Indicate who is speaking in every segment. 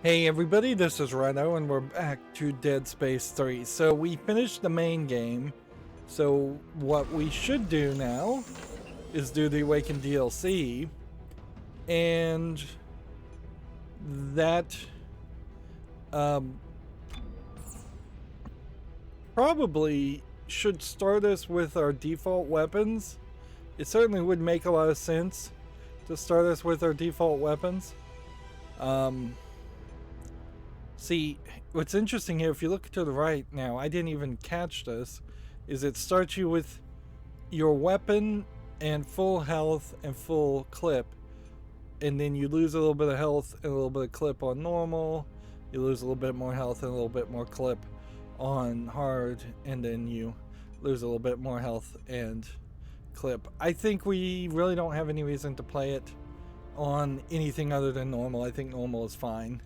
Speaker 1: Hey everybody, this is Rydo and we're back to Dead Space 3. So we finished the main game. So what we should do now is do the Awakened DLC. And that probably should start us with our default weapons. It certainly would make a lot of sense to start us with our default weapons. See, what's interesting here, if you look to the right now, I didn't even catch this, is it starts you with your weapon and full health and full clip, and then you lose a little bit of health and a little bit of clip on normal, you lose a little bit more health and a little bit more clip on hard, and then you lose a little bit more health and clip. I think we really don't have any reason to play it on anything other than normal. I think normal is fine.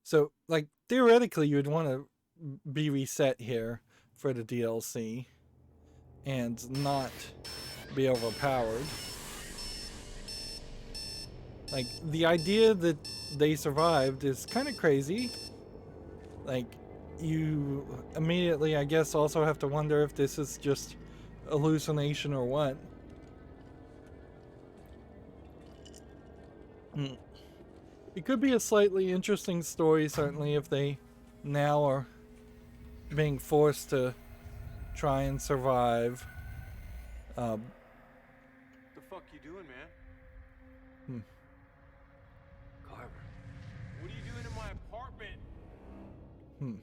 Speaker 1: So, like, theoretically, you'd want to be reset here for the DLC and not be overpowered. Like, the idea that they survived is kind of crazy. Like, you immediately, I guess, also have to wonder if this is just hallucination or what. It could be a slightly interesting story, certainly, if they now are being forced to try and survive.
Speaker 2: The fuck you doing, man?
Speaker 3: Carver.
Speaker 2: What are you doing in my apartment?
Speaker 3: We're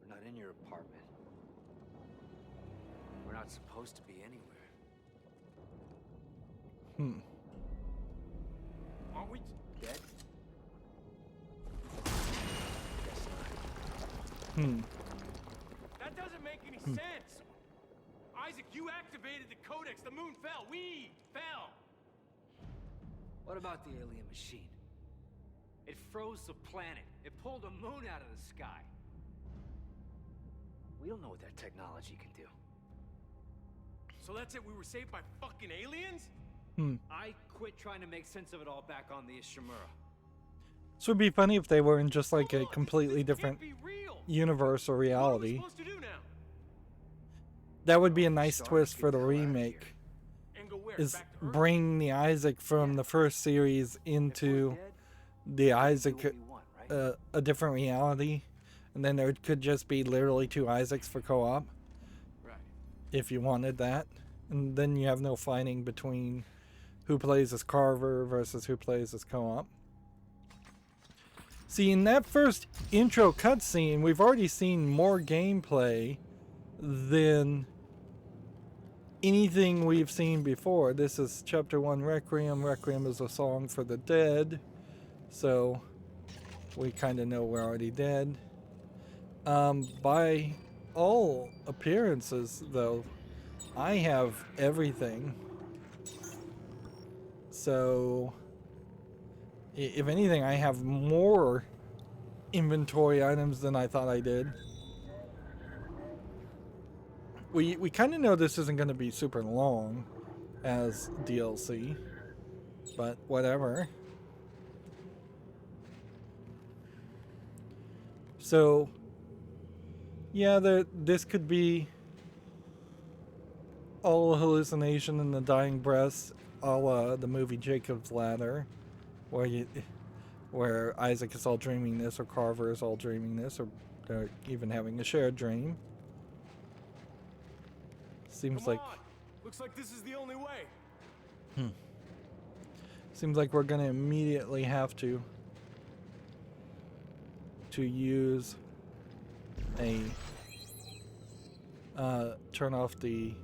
Speaker 3: not in your apartment. We're not supposed to be anywhere.
Speaker 2: Aren't we
Speaker 3: Dead? Guess not.
Speaker 2: That doesn't make any sense. Isaac, you activated the codex. The moon fell. We fell.
Speaker 3: What about the alien machine? It froze the planet. It pulled a moon out of the sky. We don't know what that technology can do.
Speaker 2: So that's it. We were saved by fucking aliens?
Speaker 3: I quit trying to make sense of it all back on the Ishimura.
Speaker 1: So it'd be funny if they were in just like a
Speaker 2: Come on,
Speaker 1: completely
Speaker 2: this
Speaker 1: different
Speaker 2: can't be real.
Speaker 1: universe or
Speaker 2: What are we
Speaker 1: reality.
Speaker 2: supposed to do now?
Speaker 1: That would be a nice
Speaker 3: Sorry,
Speaker 1: twist
Speaker 3: get
Speaker 1: for the
Speaker 3: the hell outta here.
Speaker 1: remake.
Speaker 2: And go where?
Speaker 1: Is
Speaker 2: Back to Earth?
Speaker 1: bring the Isaac from the first series
Speaker 3: If we're
Speaker 1: into
Speaker 3: dead,
Speaker 1: the
Speaker 3: we do
Speaker 1: Isaac,
Speaker 3: what we want, right?
Speaker 1: a different reality, and then there could just be literally two Isaacs for co-op
Speaker 2: Right.
Speaker 1: if you wanted that, and then you have no fighting between who plays as Carver versus who plays as co-op. See, in that first intro cutscene, we've already seen more gameplay than anything we've seen before. This is Chapter 1 Requiem. Requiem is a song for the dead, so we kind of know we're already dead. By all appearances, though, I have everything. So, if anything, I have more inventory items than I thought I did. We kind of know this isn't going to be super long as DLC, but whatever. So, yeah, this could be all a hallucination in the dying breaths, a la the movie Jacob's Ladder, where Isaac is all dreaming this, or Carver is all dreaming this, or they're even having a shared dream. Seems
Speaker 2: Come
Speaker 1: like
Speaker 2: on. Looks like this is the only way.
Speaker 1: seems like we're gonna immediately have to use a turn off the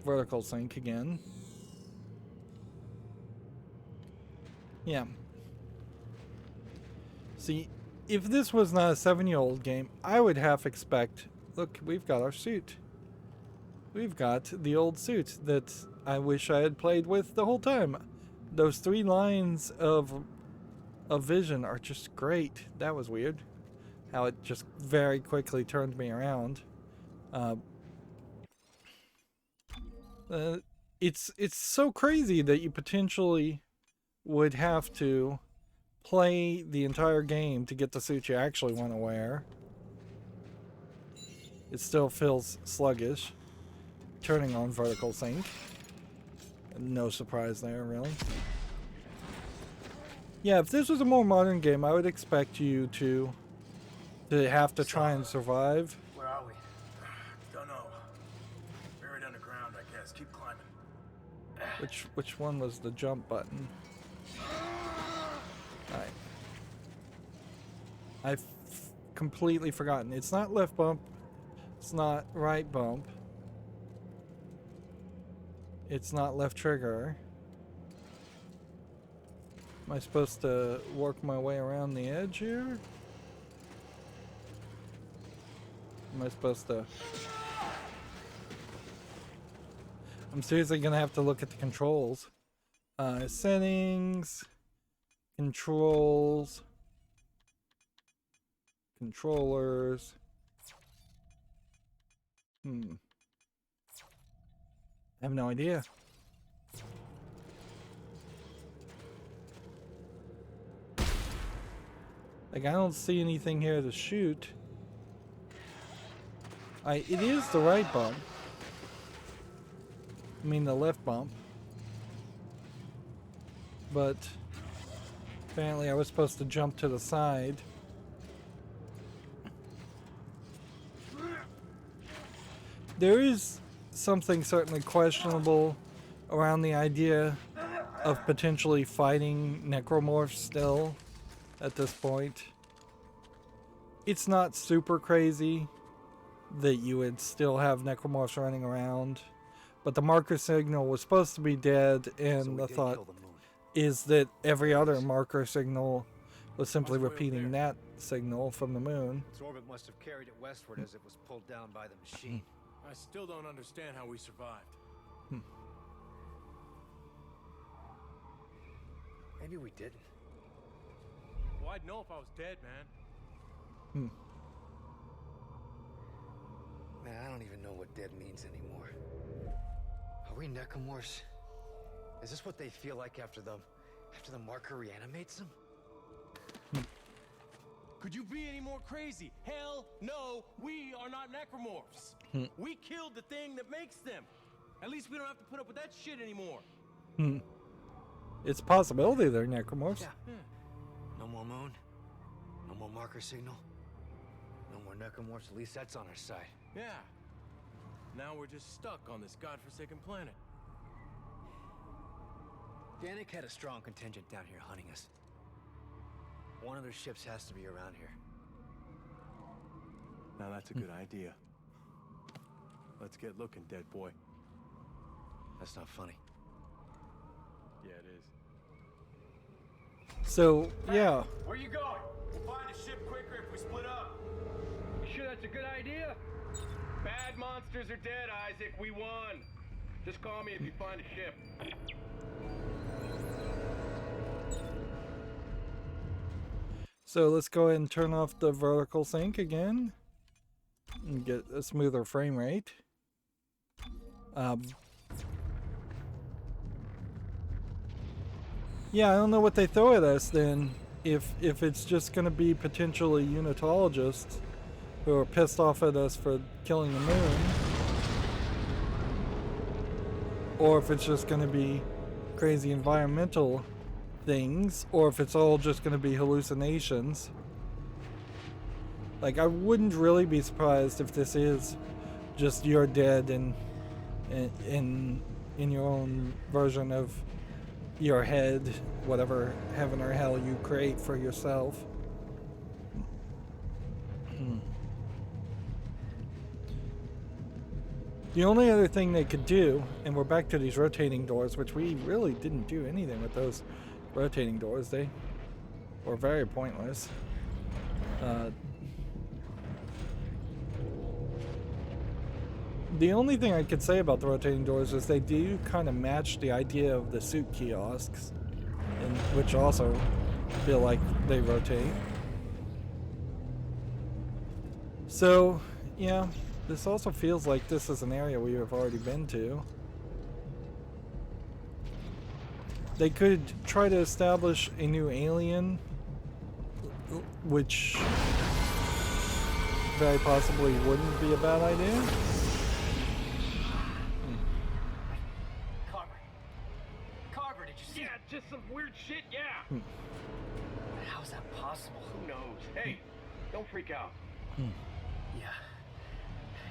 Speaker 1: vertical sync again. Yeah. See, if this was not a 7-year-old game, I would half expect, look, we've got our suit. We've got the old suit that I wish I had played with the whole time. Those 3 lines of vision are just great. That was weird. How it just very quickly turned me around. It's so crazy that you potentially would have to play the entire game to get the suit you actually want to wear. It still feels sluggish. Turning on vertical sync. No surprise there, really. Yeah, if this was a more modern game, I would expect you to have to try and survive.
Speaker 4: Where are we? Don't know. Buried underground, I guess. Keep climbing.
Speaker 1: Which one was the jump button? Alright. I've completely forgotten. It's not left bump. It's not right bump. It's not left trigger. Am I supposed to work my way around the edge here? Am I supposed to... I'm seriously gonna have to look at the controls. Settings... Controls... Controllers... I have no idea. Like, I don't see anything here to shoot. It is the right bump. I mean the left bump. But apparently I was supposed to jump to the side. There is something certainly questionable around the idea of potentially fighting Necromorphs still at this point. It's not super crazy that you would still have Necromorphs running around, but the marker signal was supposed to be dead, and the thought is that every other marker signal was simply repeating that signal from the moon.
Speaker 3: Its orbit must have carried it westward as it was pulled down by the machine.
Speaker 2: I still don't understand how we survived.
Speaker 3: Maybe we didn't.
Speaker 2: Well, I'd know if I was dead, man.
Speaker 3: Man, I don't even know what dead means anymore. Are we Necromorphs? Is this what they feel like after the marker reanimates them?
Speaker 2: Could you be any more crazy? Hell no, we are not Necromorphs. We killed the thing that makes them. At least we don't have to put up with that shit anymore.
Speaker 1: It's a possibility they're Necromorphs.
Speaker 3: Yeah. No more moon. No more marker signal. No more Necromorphs. At least that's on our side.
Speaker 2: Yeah. Now we're just stuck on this godforsaken planet.
Speaker 3: Danik had a strong contingent down here hunting us. One of their ships has to be around here.
Speaker 2: Now that's a good idea. Let's get looking, dead boy.
Speaker 3: That's not funny.
Speaker 2: Yeah, it is.
Speaker 1: So, yeah.
Speaker 2: Where you going? We'll find a ship quicker if we split up. You sure that's a good idea? Bad monsters are dead, Isaac. We won. Just call me if you find a ship.
Speaker 1: So let's go ahead and turn off the vertical sync again and get a smoother frame rate. Yeah, I don't know what they throw at us then. If it's just going to be potentially unitologists who are pissed off at us for killing the moon, or if it's just going to be crazy environmental things, or if it's all just going to be hallucinations. Like, I wouldn't really be surprised if this is just you're dead and in your own version of your head, whatever heaven or hell you create for yourself. The only other thing they could do, and we're back to these rotating doors, which we really didn't do anything with those rotating doors. They were very pointless. The only thing I could say about the rotating doors is they do kind of match the idea of the suit kiosks, and which also feel like they rotate. So, yeah, this also feels like this is an area we have already been to. They could try to establish a new alien, which very possibly wouldn't be a bad idea.
Speaker 3: Carver, did you see?
Speaker 2: Yeah, just some weird shit, yeah.
Speaker 3: How's that possible?
Speaker 2: Who knows? Hey, don't freak out.
Speaker 3: Yeah.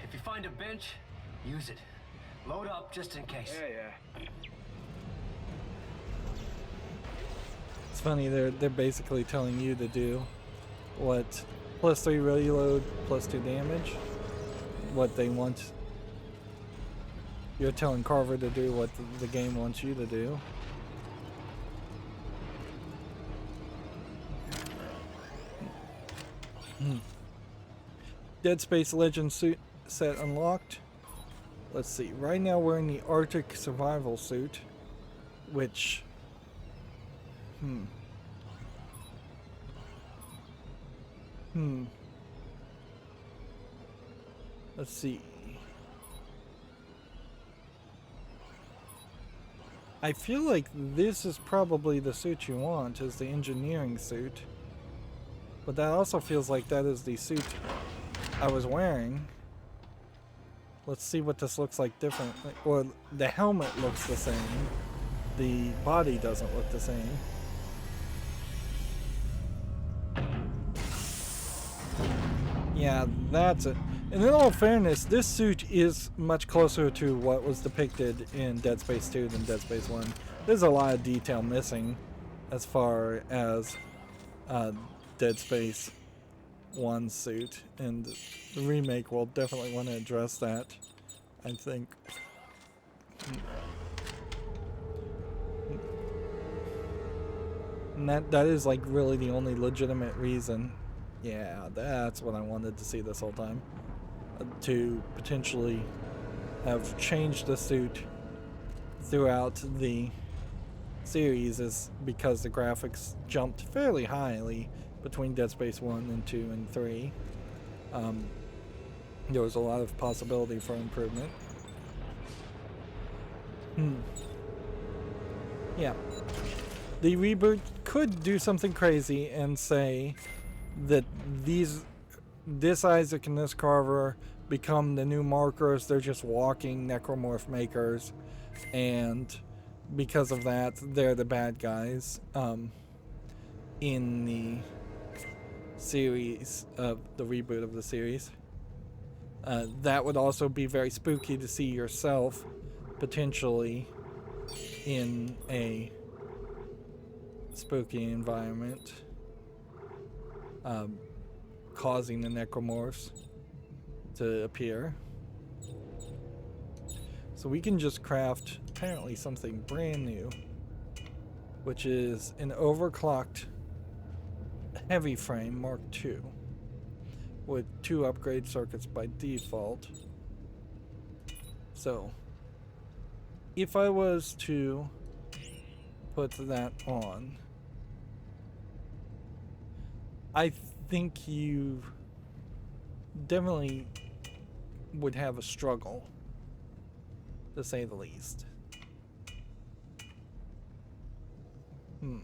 Speaker 3: If you find a bench, use it. Load up just in case.
Speaker 2: Yeah.
Speaker 1: It's funny, they're basically telling you to do what +3 reload, +2 damage. What they want. You're telling Carver to do what the game wants you to do. Dead Space Legend suit set unlocked. Let's see. Right now we're in the Arctic survival suit, which let's see. I feel like this is probably the suit you want, is the engineering suit. But that also feels like that is the suit I was wearing. Let's see what this looks like different. Or the helmet looks the same. The body doesn't look the same. Yeah, that's it. And in all fairness, this suit is much closer to what was depicted in Dead Space 2 than Dead Space 1. There's a lot of detail missing as far as Dead Space 1 suit, and the remake will definitely want to address that, I think. And that is like really the only legitimate reason. Yeah, that's what I wanted to see this whole time. To potentially have changed the suit throughout the series is because the graphics jumped fairly highly between Dead Space 1 and 2 and 3. There was a lot of possibility for improvement. Yeah. The reboot could do something crazy and say that this Isaac and this Carver become the new markers. They're just walking necromorph makers, and because of that, they're the bad guys in the series, of the reboot of the series. That would also be very spooky to see yourself potentially in a spooky environment, causing the necromorphs to appear. So we can just craft apparently something brand new, which is an overclocked heavy frame Mark II with 2 upgrade circuits by default. So if I was to put that on, I think you definitely would have a struggle, to say the least. I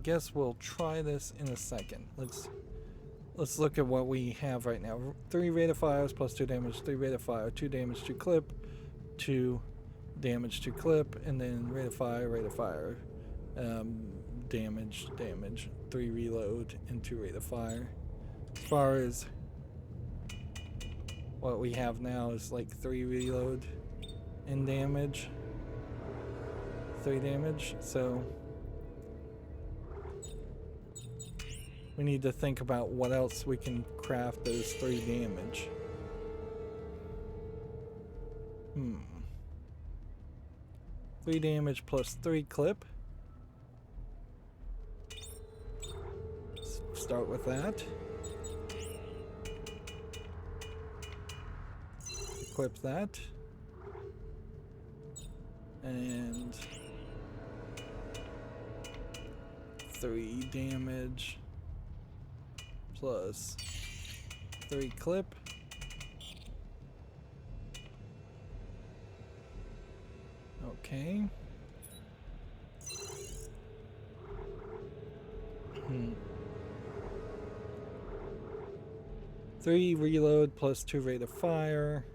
Speaker 1: guess we'll try this in a second. Let's look at what we have right now. 3 rate of fires plus 2 damage, 3 rate of fire, 2 damage to clip, 2 damage to clip, and then rate of fire, damage, 3 reload, and 2 rate of fire. As far as what we have now is like 3 reload and damage, 3 damage, so we need to think about what else we can craft that is 3 damage. 3 damage plus 3 clip. Let's start with that. Equip that. And 3 damage plus 3 clip. Okay. 3 reload plus 2 rate of fire.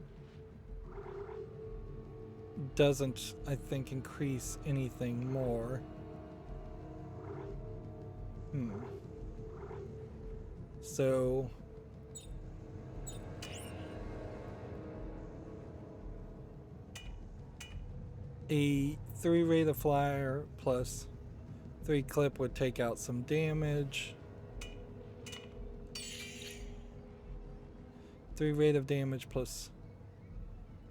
Speaker 1: Doesn't, I think, increase anything more. So a 3 rate of fire plus 3 clip would take out some damage. 3 rate of damage plus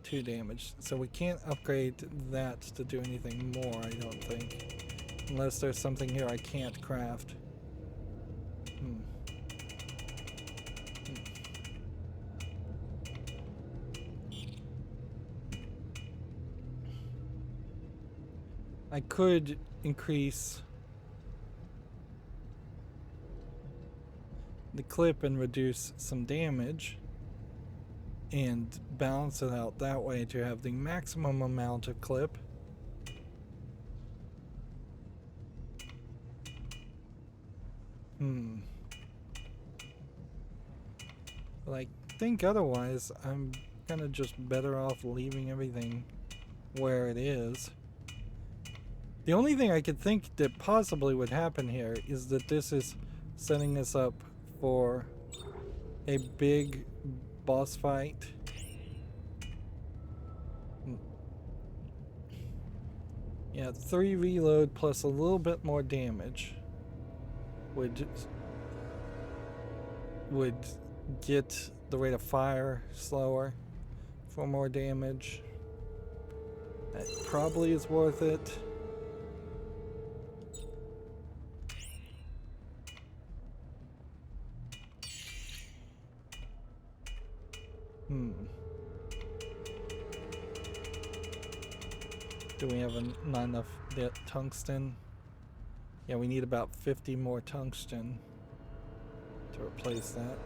Speaker 1: 2 damage. So we can't upgrade that to do anything more, I don't think. Unless there's something here I can't craft. I could increase the clip and reduce some damage and balance it out that way to have the maximum amount of clip. But I think otherwise I'm kind of just better off leaving everything where it is. The only thing I could think that possibly would happen here is that this is setting us up for a big boss fight. Yeah, 3 reload plus a little bit more damage would get the rate of fire slower for more damage. That probably is worth it. Do we have not enough tungsten? Yeah, we need about 50 more tungsten to replace that.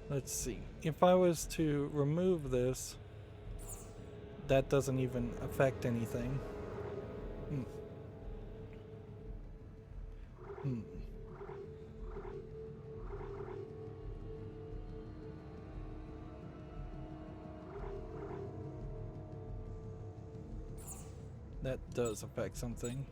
Speaker 1: Let's see. If I was to remove this, that doesn't even affect anything. That does affect something.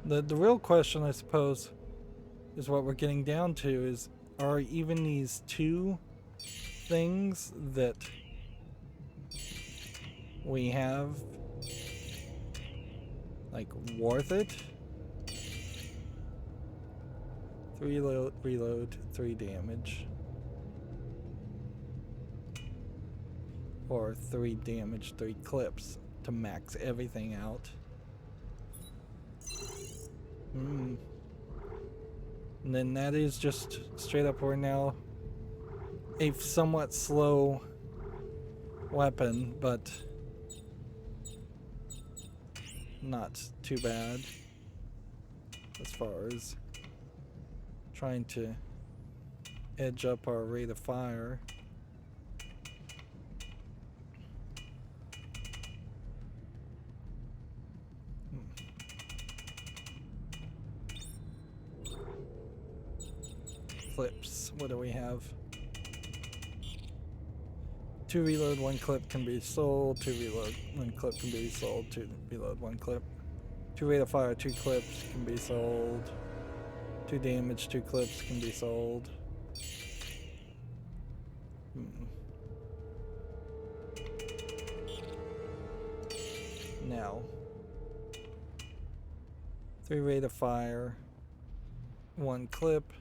Speaker 1: The real question, I suppose, is what we're getting down to is, are even these 2 things that we have, like, worth it? 3 reload, 3 damage. Or 3 damage, 3 clips to max everything out. And then that is just straight up, we're now a somewhat slow weapon, but not too bad as far as trying to edge up our rate of fire. Clips, what do we have? 2 reload, 1 clip can be sold. 2 reload, 1 clip can be sold. 2 reload, 1 clip. 2 rate of fire, 2 clips can be sold. 2 damage, 2 clips can be sold. Now, 3 rate of fire, 1 clip.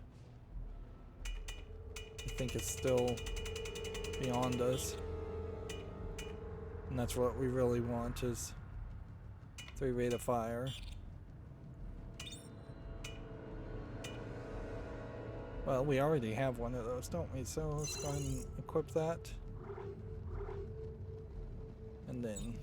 Speaker 1: I think it's still beyond us. And that's what we really want, is 3 rate of fire. Well, we already have one of those, don't we? So let's go ahead and equip that. And then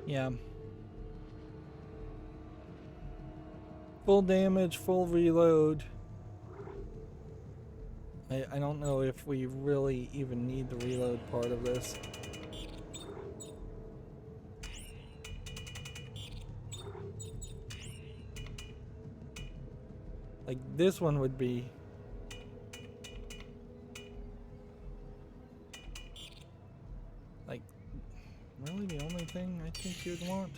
Speaker 1: Yeah. Full damage, full reload. I don't know if we really even need the reload part of this. Like, this one would be... like, really the only thing I think you'd want?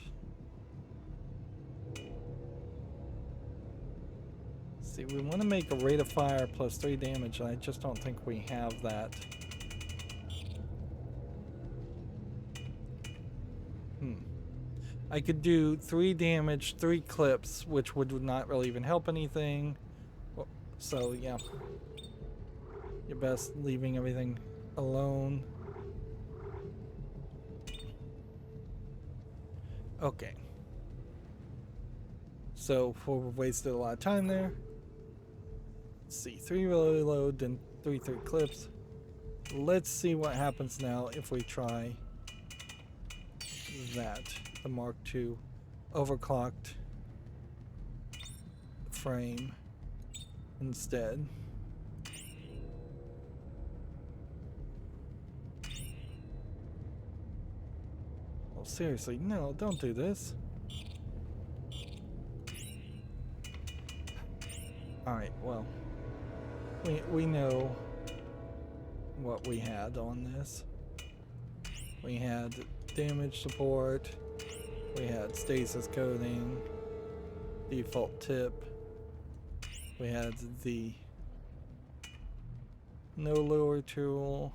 Speaker 1: See, we want to make a rate of fire plus 3 damage, and I just don't think we have that. I could do 3 damage, 3 clips, which would not really even help anything. So, yeah. You're best leaving everything alone. Okay. So, we wasted a lot of time there. Let's see, 3 reload, then 3 clips. Let's see what happens now if we try that. The Mark II overclocked frame instead. Oh, seriously, no, don't do this. Alright, well, we know what we had on this. We had damage support, we had stasis coding, default tip, we had the no lower tool.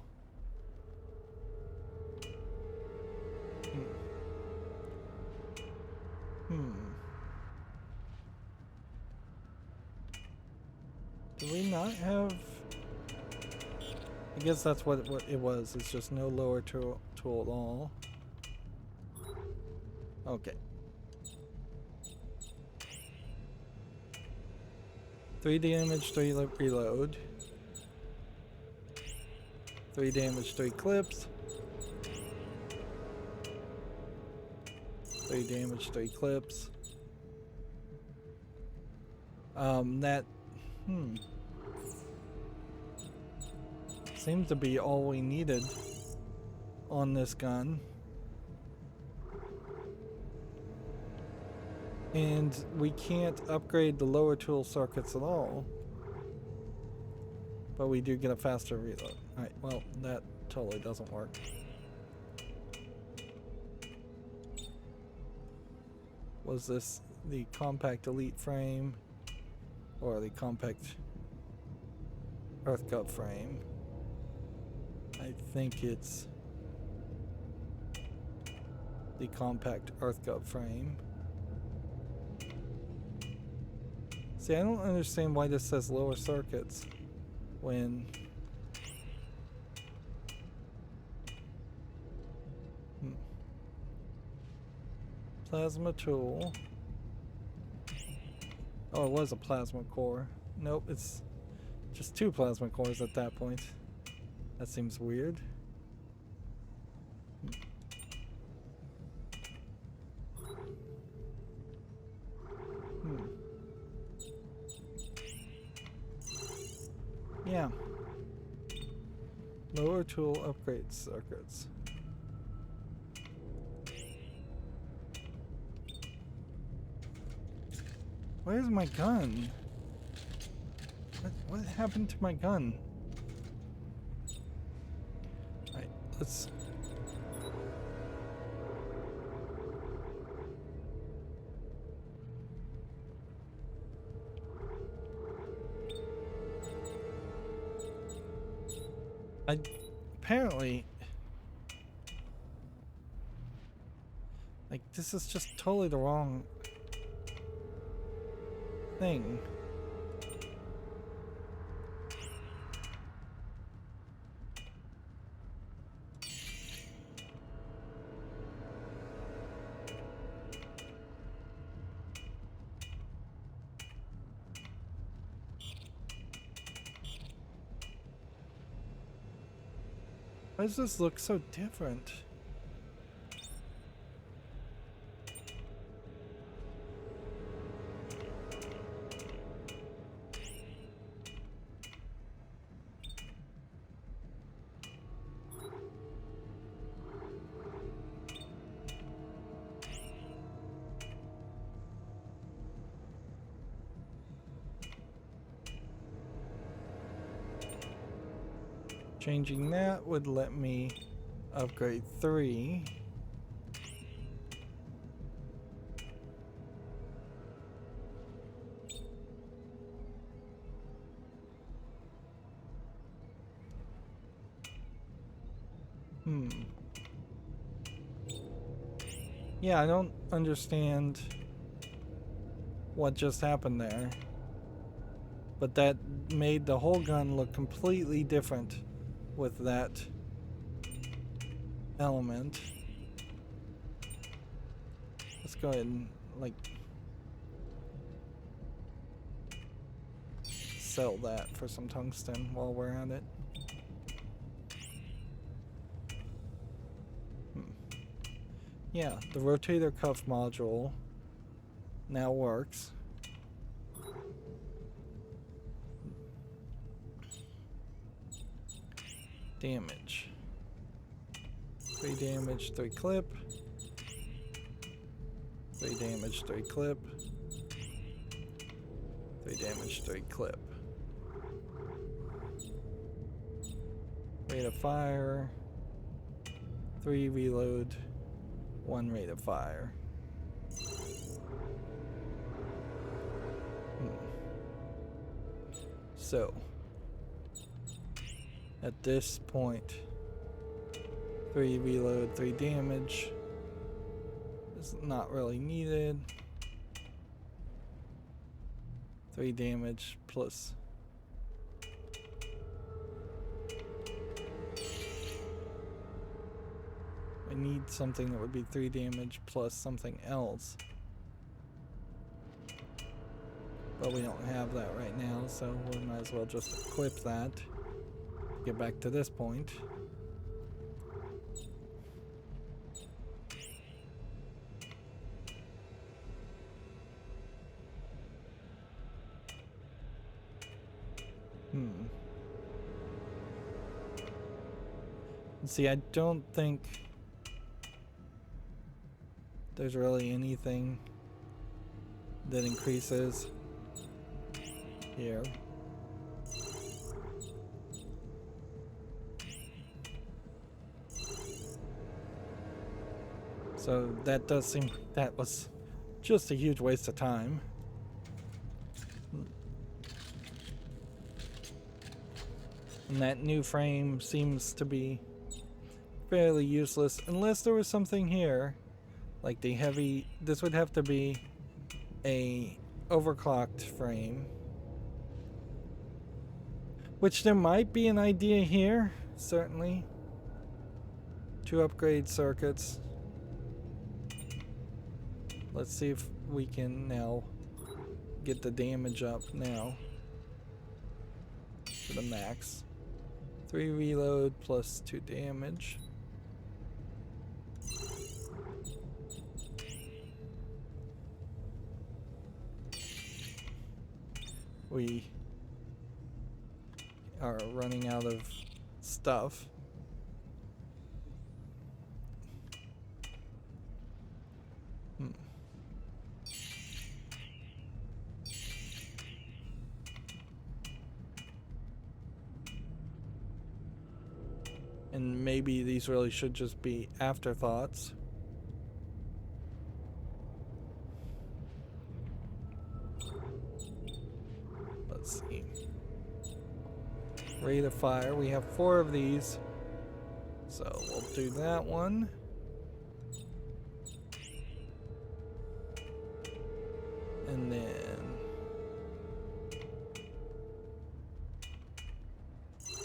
Speaker 1: Do we not have... I guess that's what it was. It's just no lower tool at all. Okay. 3 damage, 3 reload. 3 damage, 3 clips. 3 damage, 3 clips. That... seems to be all we needed on this gun. And we can't upgrade the lower tool circuits at all. But we do get a faster reload. Alright, well, that totally doesn't work. Was this the compact elite frame? Or the compact Earth Cup frame? I think it's the compact Earth Cup frame. See, I don't understand why this says lower circuits when... Plasma tool. Oh, it was a plasma core. Nope, it's just 2 plasma cores at that point. That seems weird. Yeah. Lower tool upgrade circuits. Where's my gun? What happened to my gun? Alright, let's... apparently... like, this is just totally the wrong thing. Why does this look so different? Changing that would let me upgrade 3. Yeah, I don't understand what just happened there. But that made the whole gun look completely different with that element. Let's go ahead and, like, sell that for some tungsten while we're at it. Yeah, the rotator cuff module now works. Damage. 3 damage, 3 clip. 3 damage, 3 clip. 3 damage, 3 clip. Rate of fire. 3 reload. 1 rate of fire. So, at this point, 3 reload, 3 damage is not really needed. 3 damage plus. I need something that would be 3 damage plus something else. But we don't have that right now, so we might as well just equip that. Get back to this point. See, I don't think there's really anything that increases here. So that does seem that was just a huge waste of time. And that new frame seems to be fairly useless unless there was something here like the heavy. This would have to be a overclocked frame, which there might be an idea here, certainly, to upgrade circuits. Let's see if we can now get the damage up now to the max. 3 reload plus 2 damage. We are running out of stuff. And maybe these really should just be afterthoughts. Let's see. Rate of fire. We have 4 of these. So we'll do that one. And then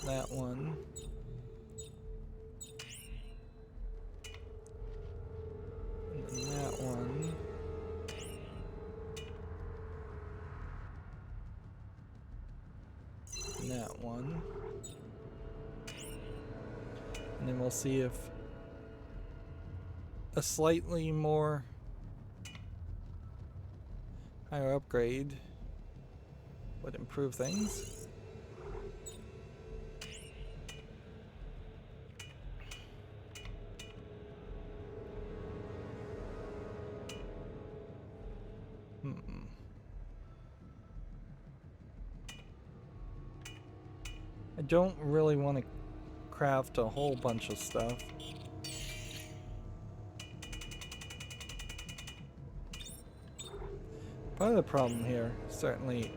Speaker 1: that one. And then that one. And that one. And then we'll see if a slightly more higher upgrade would improve things. I don't really want to craft a whole bunch of stuff. Part of the problem here certainly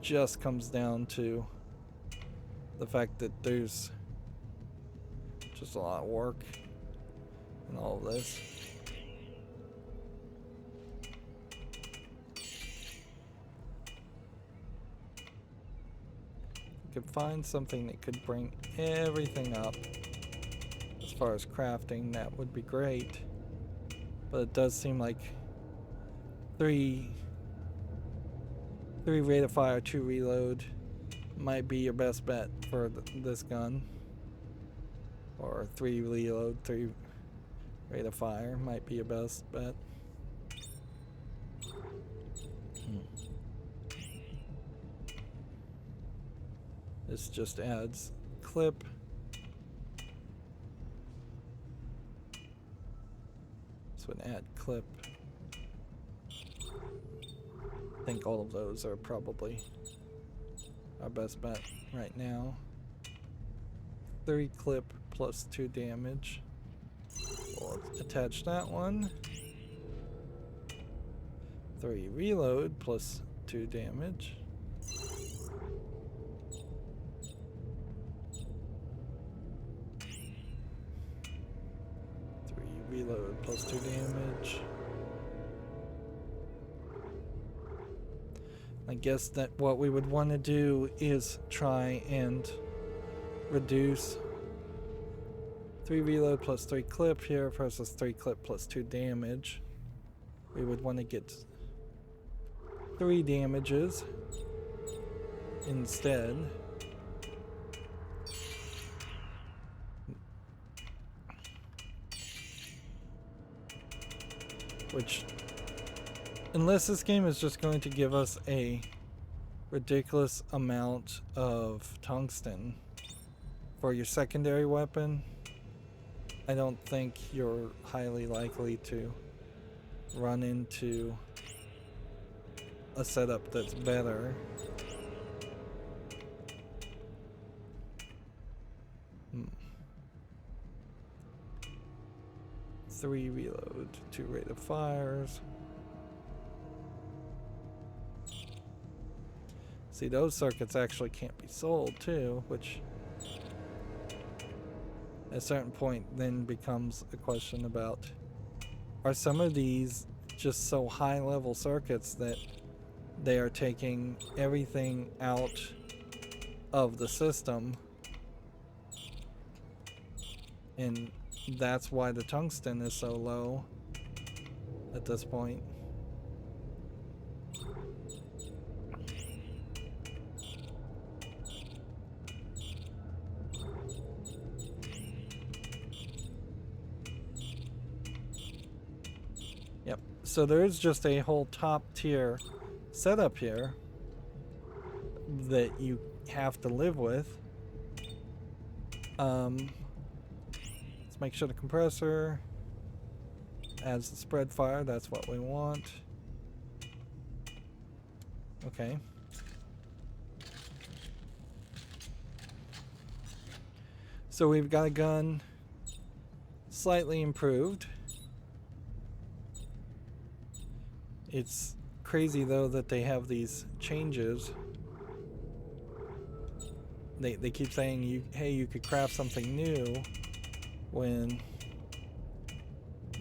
Speaker 1: just comes down to the fact that there's just a lot of work in all of this. Could find something that could bring everything up as far as crafting, that would be great. But it does seem like three rate of fire, 2 reload might be your best bet for this gun. Or 3 reload, 3 rate of fire might be your best bet. This just adds clip. This would add clip. I think all of those are probably our best bet right now. 3 clip plus 2 damage. We'll attach that one. 3 reload plus 2 damage. 3 reload plus 2 damage. I guess that what we would want to do is try and reduce 3 reload plus 3 clip here versus 3 clip plus 2 damage. We would want to get 3 damages instead. Which, unless this game is just going to give us a ridiculous amount of tungsten for your secondary weapon, I don't think you're highly likely to run into a setup that's better. 3 reload, 2 rate of fires. See, those circuits actually can't be sold too, which at a certain point then becomes a question about, are some of these just so high level circuits that they are taking everything out of the system, and that's why the tungsten is so low at this point. Yep, so there's just a whole top tier setup here that you have to live with. Let's make sure the compressor adds the spread fire. That's what we want. Okay. So we've got a gun slightly improved. It's crazy though that they have these changes. They keep saying hey, you could craft something new, when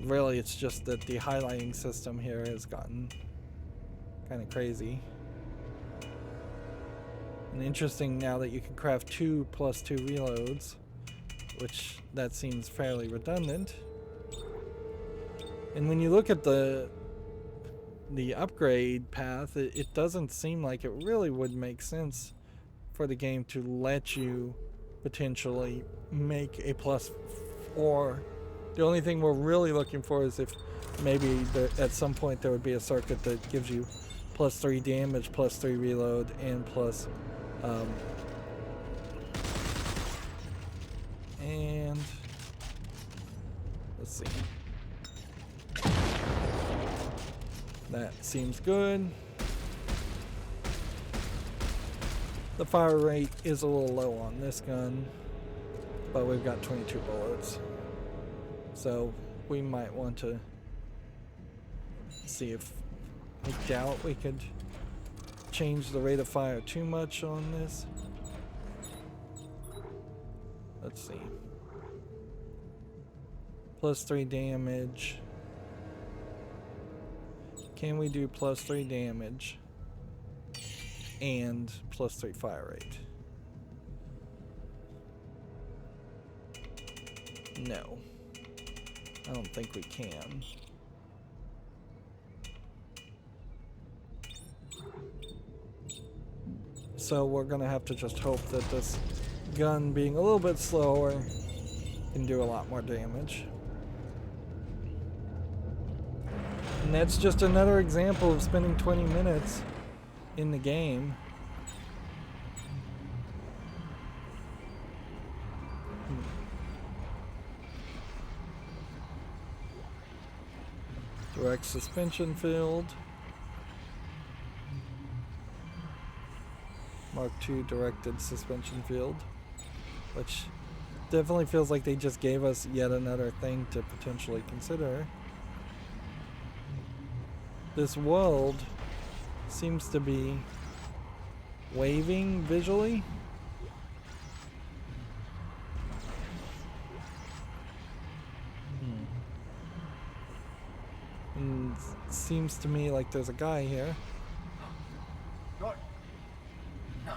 Speaker 1: really it's just that the highlighting system here has gotten kind of crazy. And interesting now that you can craft 2 plus 2 reloads, which that seems fairly redundant. And when you look at the upgrade path, it doesn't seem like it really would make sense for the game to let you potentially make a +4. The only thing we're really looking for is if maybe at some point there would be a circuit that gives you +3 damage, +3 reload, and plus and let's see. That seems good. The fire rate is a little low on this gun. but we've got 22 bullets. So we might want to see if, I doubt we could change the rate of fire too much on this. Let's see. +3 damage. Can we do +3 damage and +3 fire rate? No. I don't think we can. So we're gonna have to just hope that this gun being a little bit slower can do a lot more damage. And that's just another example of spending 20 minutes in the game. Direct suspension field. Mark II directed suspension field. Which definitely feels like they just gave us yet another thing to potentially consider. This world seems to be waving visually. And seems to me like there's a guy here.
Speaker 2: Norton. No.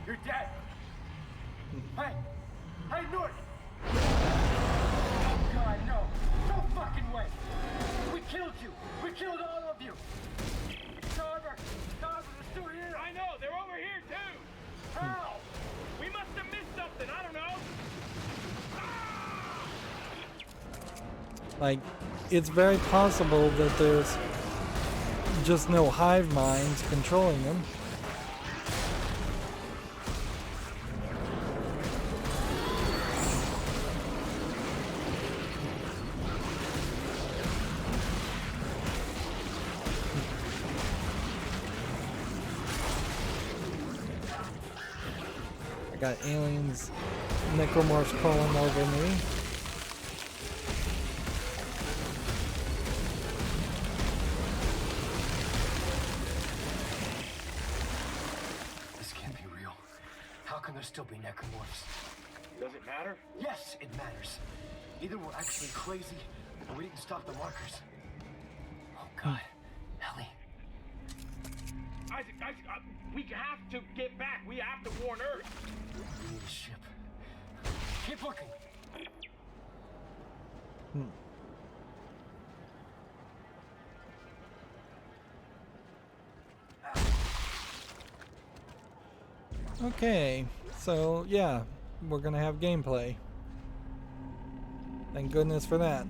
Speaker 2: You're dead. Hey! Hey, Norton! Oh, God, no. No fucking way. We killed you. We killed all of you. Carver! Carver, they're still here. I know. They're over here, too. How? We must have missed something. I don't know.
Speaker 1: Like, it's very possible that there's just no hive minds controlling them. I got aliens, necromorphs crawling over me.
Speaker 3: Still be necromorphs.
Speaker 2: Does it matter?
Speaker 3: Yes, it matters. Either we're actually crazy, or we didn't stop the markers. Oh God, Ellie.
Speaker 2: Isaac, we have to get back. We have to warn Earth.
Speaker 3: We need a ship. Keep looking.
Speaker 1: Okay, so yeah, we're gonna have gameplay. Thank goodness for that.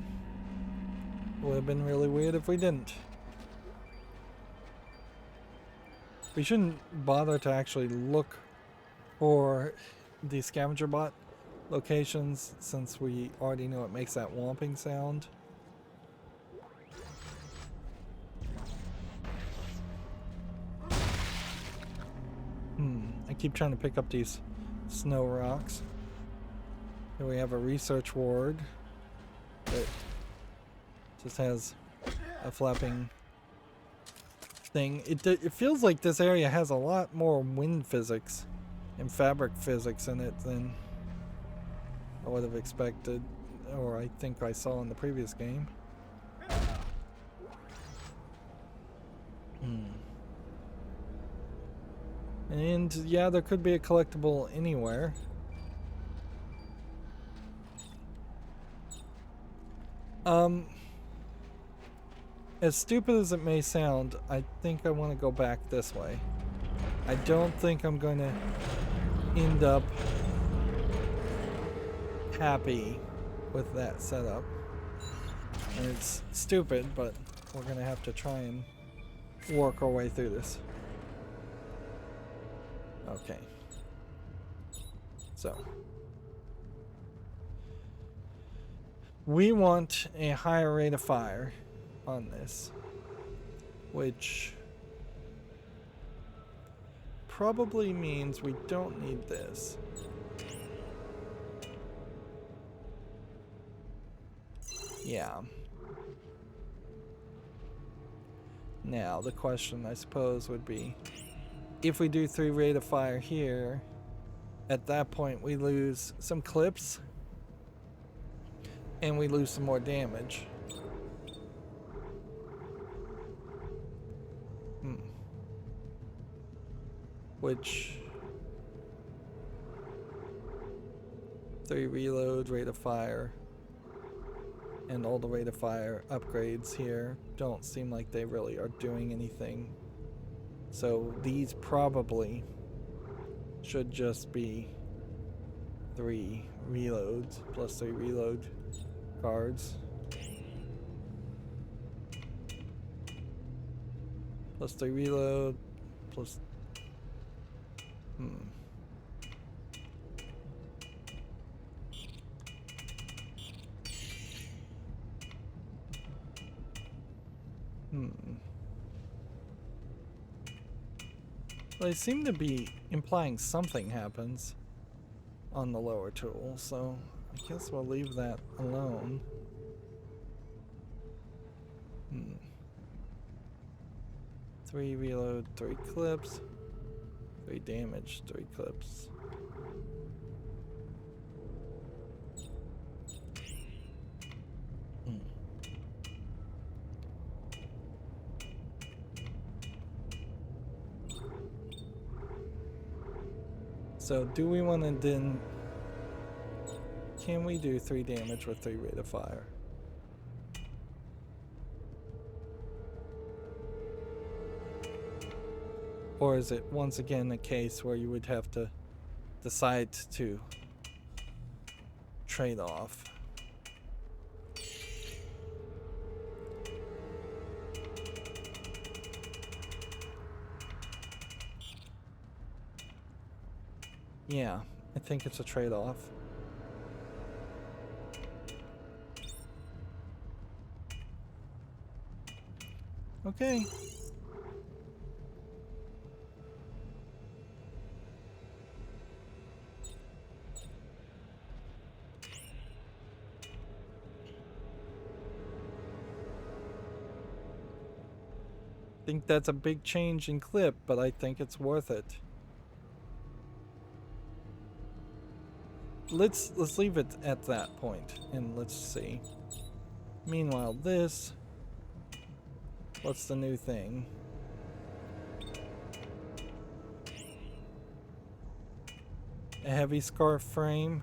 Speaker 1: Would have been really weird if we didn't. We shouldn't bother to actually look for the scavenger bot locations since we already know it makes that whomping sound. I keep trying to pick up these snow rocks. Here we have a research ward that just has a flapping thing. It feels like this area has a lot more wind physics and fabric physics in it than I would have expected, or I think I saw in the previous game. And yeah, there could be a collectible anywhere. As stupid as it may sound, I think I want to go back this way. I don't think I'm going to end up happy with that setup. And it's stupid, but we're going to have to try and work our way through this. Okay. So we want a higher rate of fire on this, which probably means we don't need this. Yeah. Now, the question, I suppose, would be, if we do 3 rate of fire here, at that point we lose some clips, and we lose some more damage. Which... 3 reload, rate of fire, and all the rate of fire upgrades here don't seem like they really are doing anything. So these probably should just be 3 reloads plus 3 reload cards. Plus 3 reload plus... Well, they seem to be implying something happens on the lower tool, so I guess we'll leave that alone. 3 reload, 3 clips, 3 damage, 3 clips. So do we want to then... Can we do 3 damage with 3 rate of fire? Or is it once again a case where you would have to decide to trade off? Yeah, I think it's a trade-off. Okay. I think that's a big change in clip, but I think it's worth it. Let's leave it at that point, and let's see. Meanwhile, this... What's the new thing? A heavy scarf frame.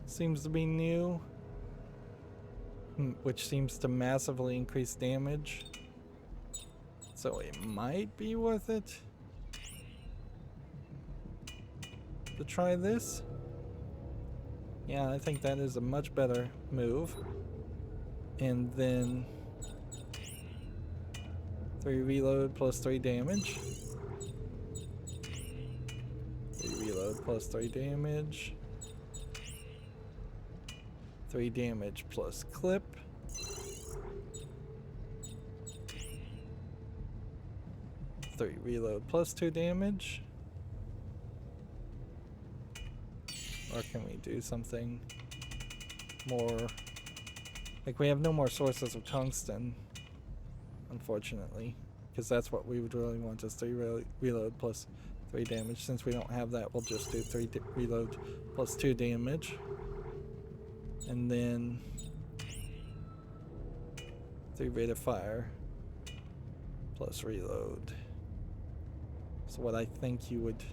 Speaker 1: Seems to be new. Which seems to massively increase damage. So it might be worth it to try this. Yeah, I think that is a much better move. And then 3 reload plus 3 damage. 3 reload plus 3 damage. 3 damage plus clip. 3 reload plus 2 damage. Or can we do something more? Like, we have no more sources of tungsten, unfortunately, because that's what we would really want, is 3 reload plus 3 damage. Since we don't have that, we'll just do 3 reload plus 2 damage. And then 3 rate of fire plus reload. So what I think you would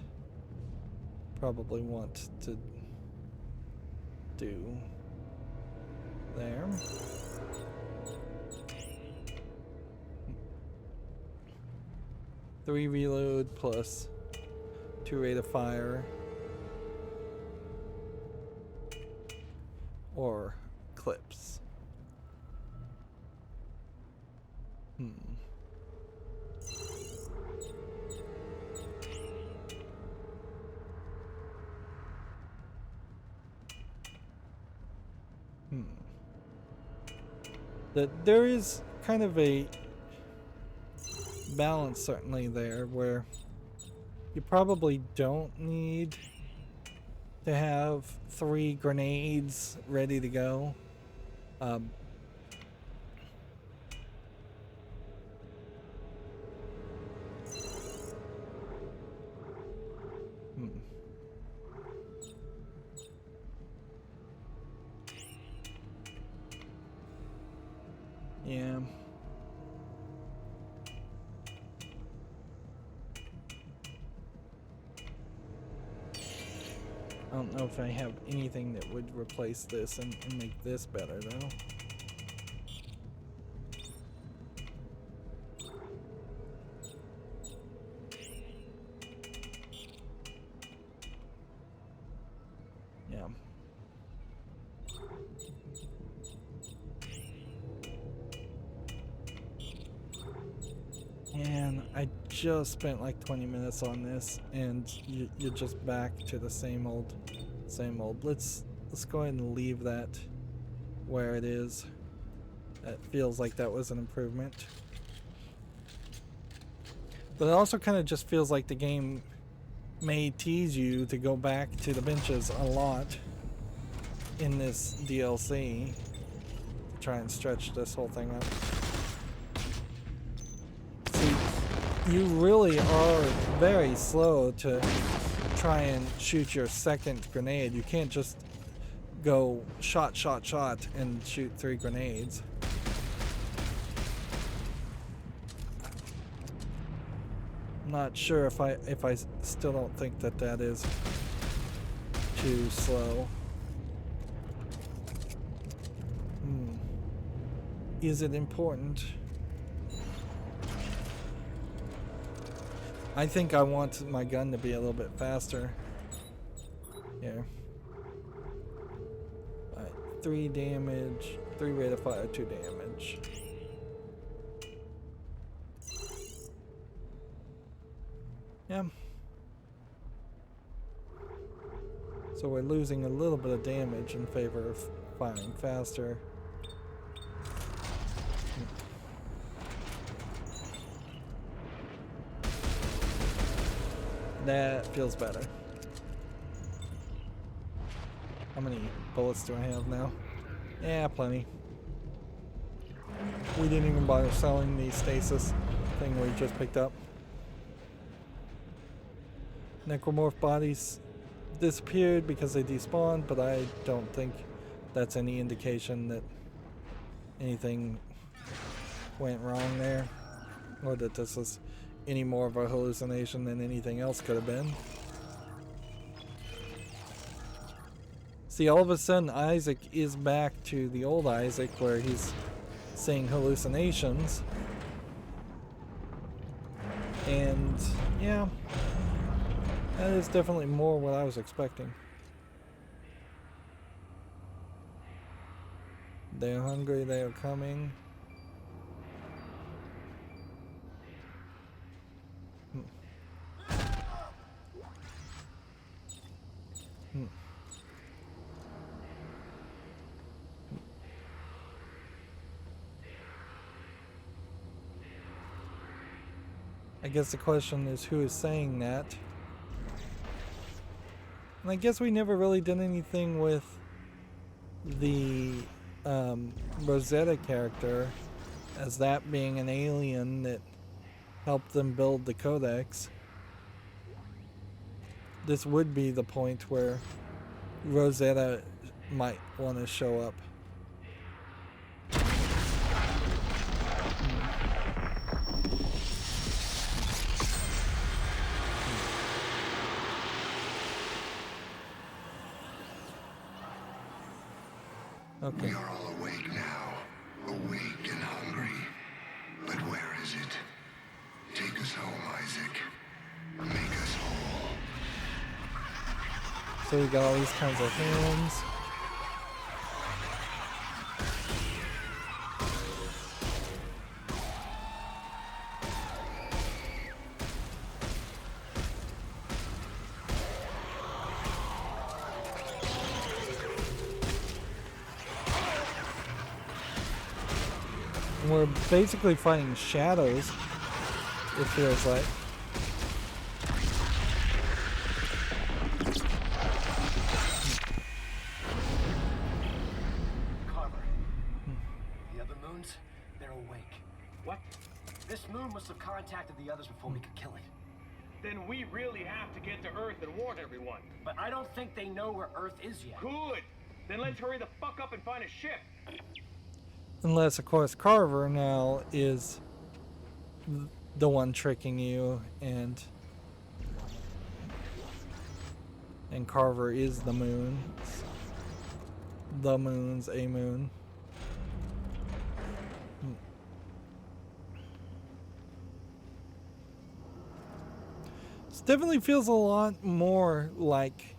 Speaker 1: probably want to do there. Three reload plus 2 rate of fire. Or clips. There is kind of a balance certainly there where you probably don't need to have 3 grenades ready to go. Um, hmm. Yeah. I don't know if I have anything that would replace this and make this better, though. Yeah. And I just spent like 20 minutes on this, and you're just back to the same old. Let's go ahead and leave that where it is. That feels like that was an improvement. But it also kind of just feels like the game may tease you to go back to the benches a lot in this DLC to try and stretch this whole thing out. See, you really are very slow to try and shoot your second grenade. You can't just go shot and shoot 3 grenades. I'm not sure if I still don't think that is too slow. Is it important? I think I want my gun to be a little bit faster. Here. Alright, 3 damage, 3 rate of fire, 2 damage. Yeah. So we're losing a little bit of damage in favor of firing faster. That feels better. How many bullets do I have now? Yeah, plenty. We didn't even bother selling the stasis thing we just picked up. Necromorph bodies disappeared because they despawned, but I don't think that's any indication that anything went wrong there, or that this is any more of a hallucination than anything else could have been. See, all of a sudden Isaac is back to the old Isaac where he's seeing hallucinations. And yeah, that is definitely more what I was expecting. They're hungry, they are coming. I guess the question is who is saying that. And I guess we never really did anything with the Rosetta character as that being an alien that helped them build the Codex. This would be the point where Rosetta might want to show up. Okay.
Speaker 5: We are all awake now, awake and hungry. But where is it? Take us home, Isaac. Make us whole.
Speaker 1: So we got all these kinds of hands. We're basically fighting shadows, it feels like.
Speaker 2: Carver, must have contacted the others before we could kill it.
Speaker 4: Then we really have to get to Earth and warn everyone.
Speaker 2: But I don't think they know where Earth is yet.
Speaker 4: Good. Then let's hurry the fuck up and find a ship.
Speaker 1: Unless, of course, Carver now is the one tricking you, and Carver is the moon. The moon's a moon. This definitely feels a lot more like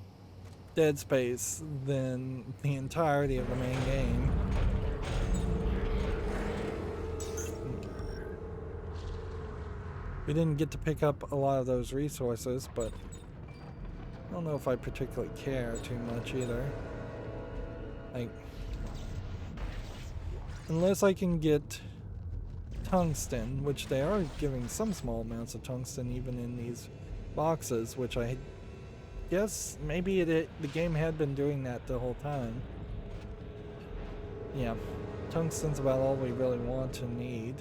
Speaker 1: Dead Space than the entirety of the main game. We didn't get to pick up a lot of those resources, but I don't know if I particularly care too much either. Like, unless I can get tungsten, which they are giving some small amounts of tungsten even in these boxes, which I guess maybe the game had been doing that the whole time. Yeah, tungsten's about all we really want to need.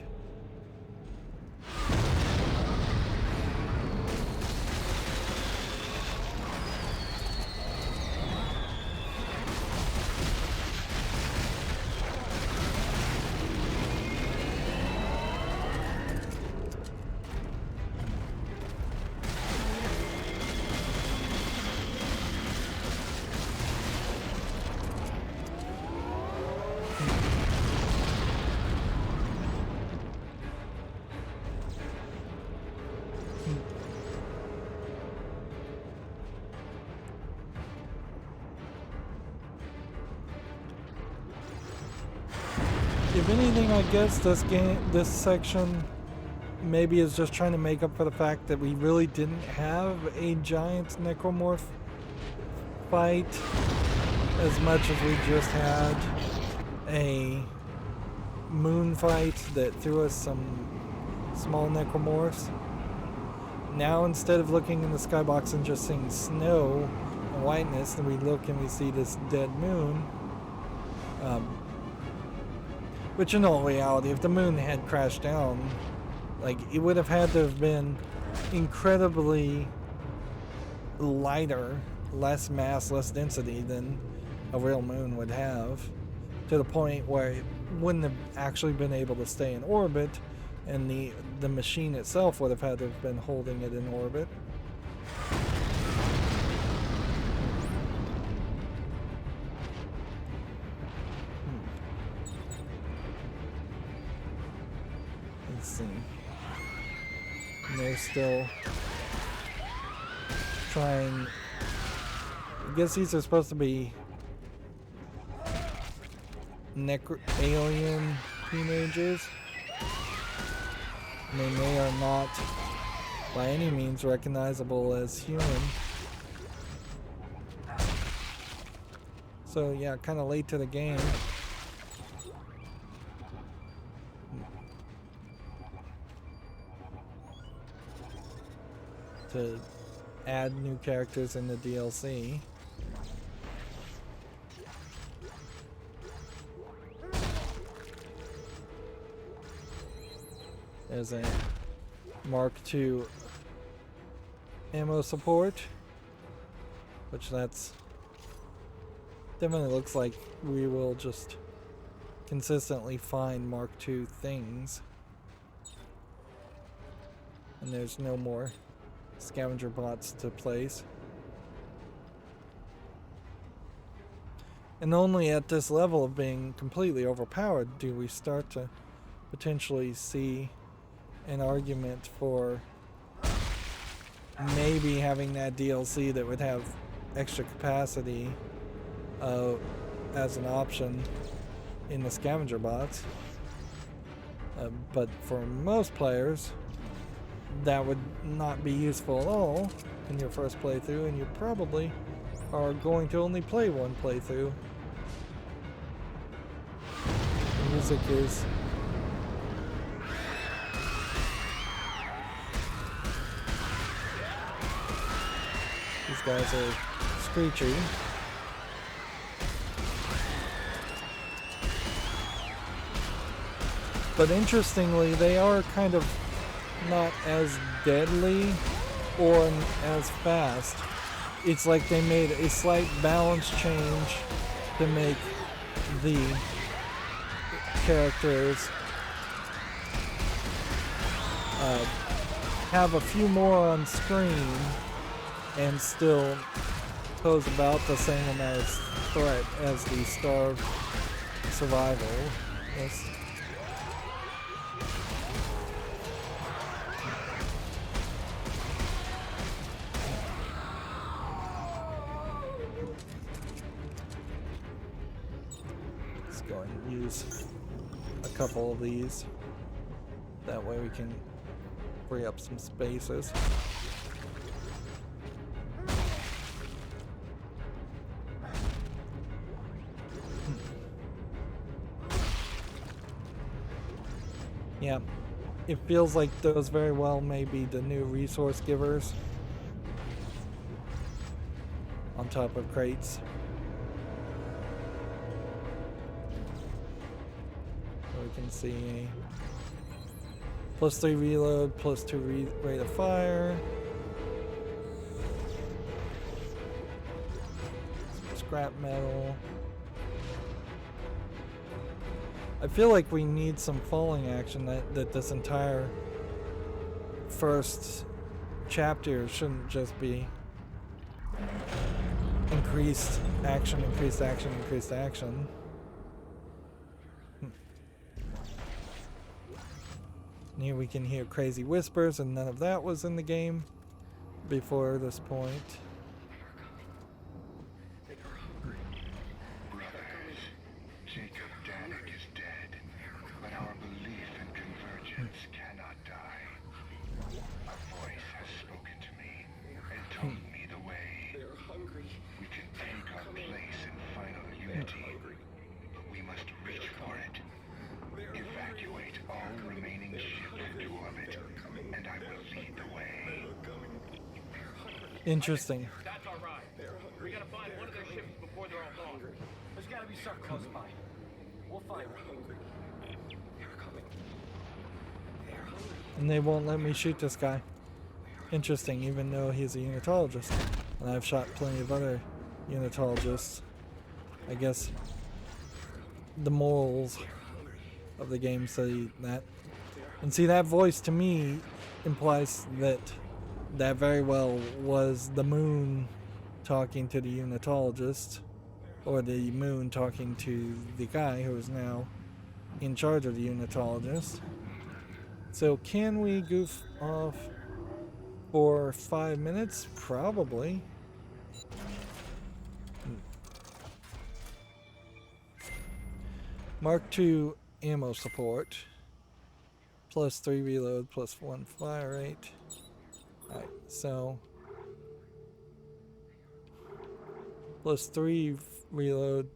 Speaker 1: If anything, I guess this section maybe is just trying to make up for the fact that we really didn't have a giant Necromorph fight as much as we just had a moon fight that threw us some small Necromorphs. Now, instead of looking in the skybox and just seeing snow and whiteness, then we look and we see this dead moon. Which in all reality, if the moon had crashed down, like, it would have had to have been incredibly lighter, less mass, less density than a real moon would have, to the point where it wouldn't have actually been able to stay in orbit, and the machine itself would have had to have been holding it in orbit. Let's see. And they're still trying. I guess these are supposed to be alien teenagers. And they are not by any means recognizable as human. So yeah, kind of late to the game. To add new characters in the DLC. There's a Mark II ammo support, which that's definitely looks like we will just consistently find Mark II things. And there's no more scavenger bots to place. And only at this level of being completely overpowered do we start to potentially see an argument for maybe having that DLC that would have extra capacity as an option in the scavenger bots. But for most players, that would not be useful at all in your first playthrough, and you probably are going to only play one playthrough. The music is these guys are screechy. But interestingly, they are kind of not as deadly or as fast. It's like they made a slight balance change to make the characters have a few more on screen and still pose about the same amount of threat as the starved survival. Yes. Let's go and use a couple of these. That way we can free up some spaces. Yeah, it feels like those very well may be the new resource givers on top of crates. So we can see +3 reload, +2 rate of fire, some scrap metal. I feel like we need some falling action, that this entire first chapter shouldn't just be increased action, increased action, increased action. And here we can hear crazy whispers, and none of that was in the game before this point. Interesting.
Speaker 2: That's all right. We gotta find one of their ships before they're all gone. There's gotta be some close by. We'll find them.
Speaker 1: And they won't let me shoot this guy. Interesting, even though he's a unitologist. And I've shot plenty of other unitologists. I guess the morals of the game say that. And see, that voice to me implies that that very well was the moon talking to the unitologist, or the moon talking to the guy who is now in charge of the unitologist. So can we goof off for 5 minutes? Probably. Mark II ammo support. +3 reload, +1 fire rate. Alright, so +3 reload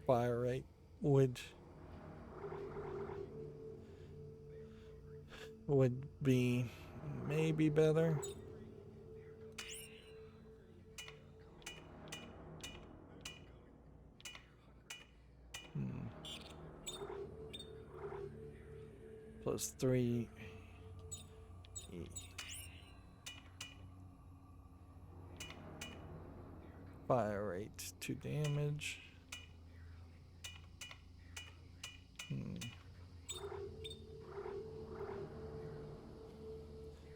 Speaker 1: fire rate would be maybe better. +3 fire rate, 2 damage.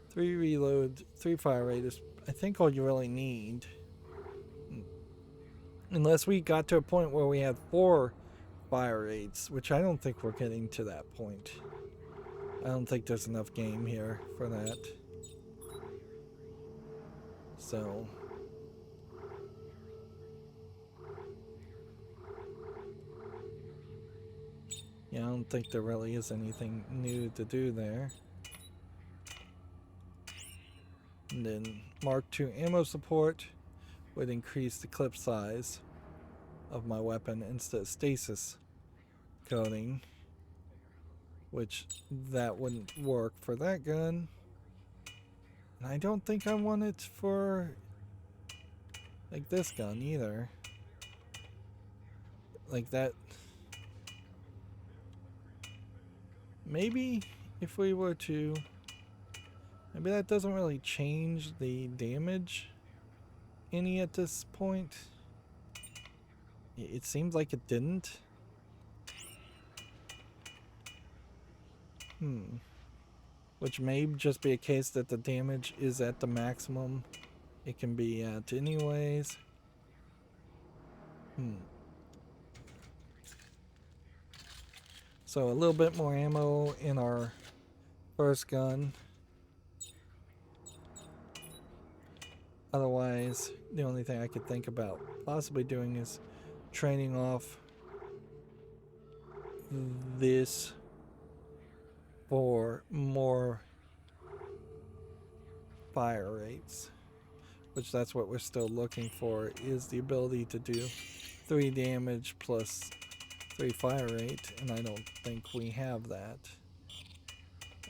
Speaker 1: 3 reload, 3 fire rate is, I think, all you really need. Unless we got to a point where we had 4 fire rates, which I don't think we're getting to that point. I don't think there's enough game here for that. So yeah, I don't think there really is anything new to do there. And then Mark II ammo support would increase the clip size of my weapon instead of stasis coating, which that wouldn't work for that gun. And I don't think I want it for like this gun either. Like that. Maybe if we were to Maybe that doesn't really change the damage any at this point. It seems like it didn't. Which may just be a case that the damage is at the maximum it can be at anyways. So a little bit more ammo in our first gun. Otherwise, the only thing I could think about possibly doing is training off this for more fire rates, which that's what we're still looking for, is the ability to do 3 damage plus 3 fire rate, and I don't think we have that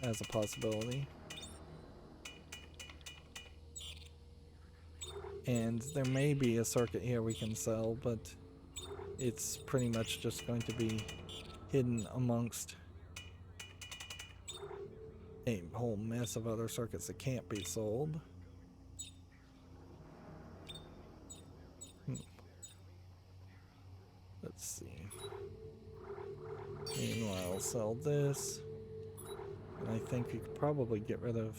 Speaker 1: as a possibility. And there may be a circuit here we can sell, but it's pretty much just going to be hidden amongst a whole mess of other circuits that can't be sold. Let's see. Meanwhile, sell this. And I think we could probably get rid of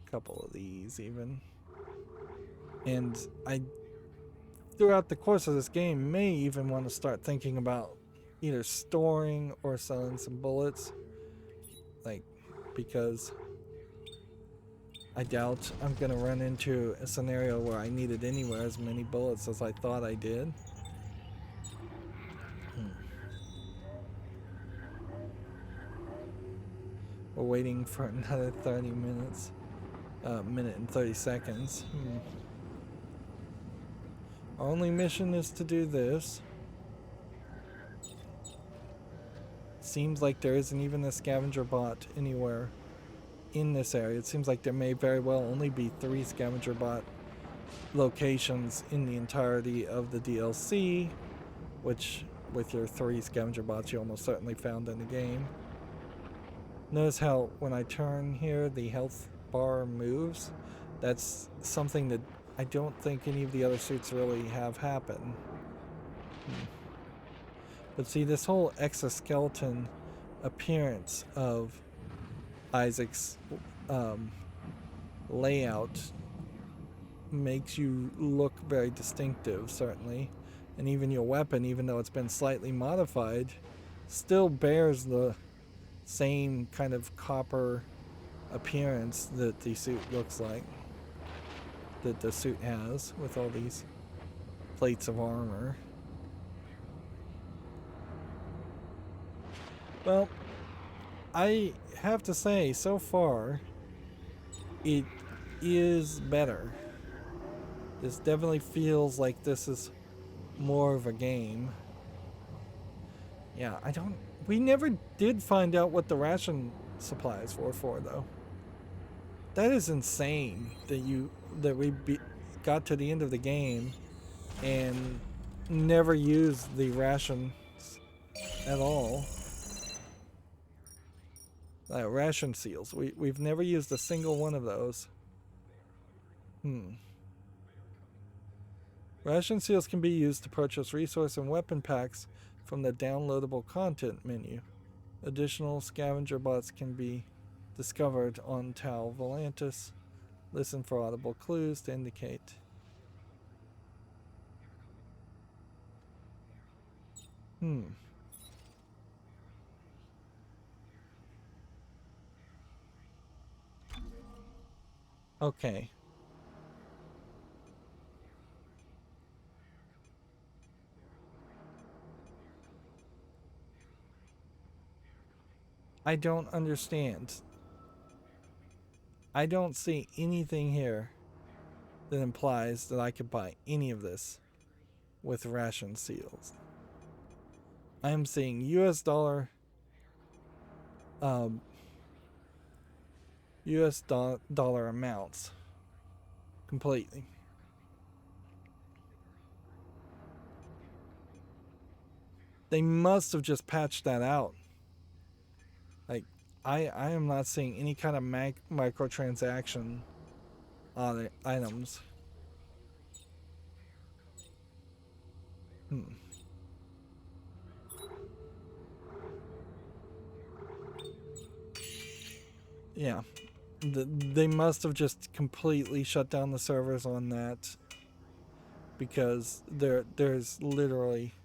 Speaker 1: a couple of these even. And I, throughout the course of this game, may even want to start thinking about either storing or selling some bullets. Like, because I doubt I'm going to run into a scenario where I needed anywhere as many bullets as I thought I did. We're waiting for another 30 minutes. Minute and 30 seconds. Our only mission is to do this. Seems like there isn't even a scavenger bot anywhere in this area. It seems like there may very well only be 3 scavenger bot locations in the entirety of the DLC, which with your 3 scavenger bots you almost certainly found in the game. Notice how when I turn here the health bar moves. That's something that I don't think any of the other suits really have happen. But see, this whole exoskeleton appearance of Isaac's layout makes you look very distinctive, certainly. And even your weapon, even though it's been slightly modified, still bears the same kind of copper appearance that the suit looks like, that the suit has with all these plates of armor. Well, I have to say, so far, it is better. This definitely feels like this is more of a game. Yeah, we never did find out what the ration supplies were for, though. That is insane that we got to the end of the game and never used the rations at all. Ration seals. We've never used a single one of those. Ration seals can be used to purchase resource and weapon packs from the downloadable content menu. Additional scavenger bots can be discovered on Tau Volantis. Listen for audible clues to indicate. Okay. I don't understand. I don't see anything here that implies that I could buy any of this with ration seals. I am seeing US dollar dollar amounts completely. They must have just patched that out. Like, I am not seeing any kind of microtransaction on the items. Yeah. They must have just completely shut down the servers on that, because there's literally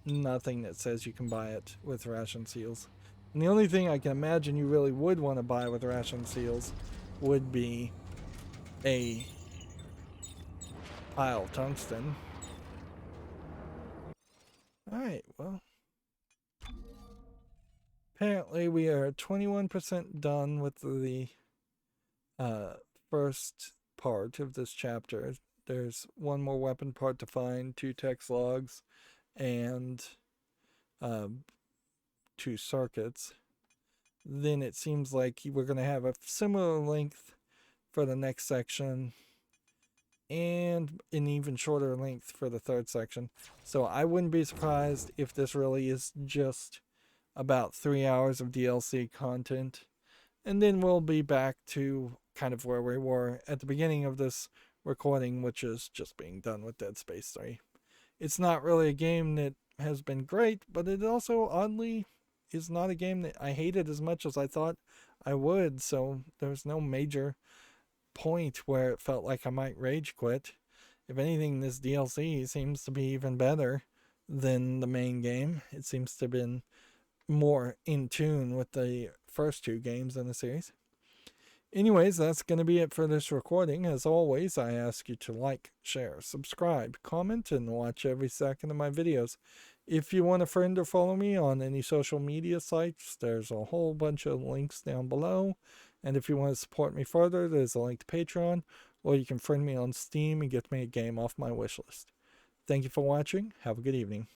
Speaker 1: nothing that says you can buy it with ration seals. And the only thing I can imagine you really would want to buy with ration seals would be a pile of tungsten. Alright, well. Apparently we are 21% done with the first part of this chapter. There's one more weapon part to find, 2 text logs, and 2 circuits. Then it seems like we're going to have a similar length for the next section, and an even shorter length for the third section. So I wouldn't be surprised if this really is just about 3 hours of DLC content, and then we'll be back to kind of where we were at the beginning of this recording, which is just being done with Dead Space 3. It's not really a game that has been great, but it also oddly is not a game that I hated as much as I thought I would, so there's no major point where it felt like I might rage quit. If anything, this DLC seems to be even better than the main game. It seems to have been more in tune with the first 2 games in the series. Anyways, that's going to be it for this recording. As always, I ask you to like, share, subscribe, comment, and watch every second of my videos. If you want a friend or follow me on any social media sites, there's a whole bunch of links down below. And if you want to support me further, there's a link to Patreon, or you can friend me on Steam and get me a game off my wishlist. Thank you for watching. Have a good evening.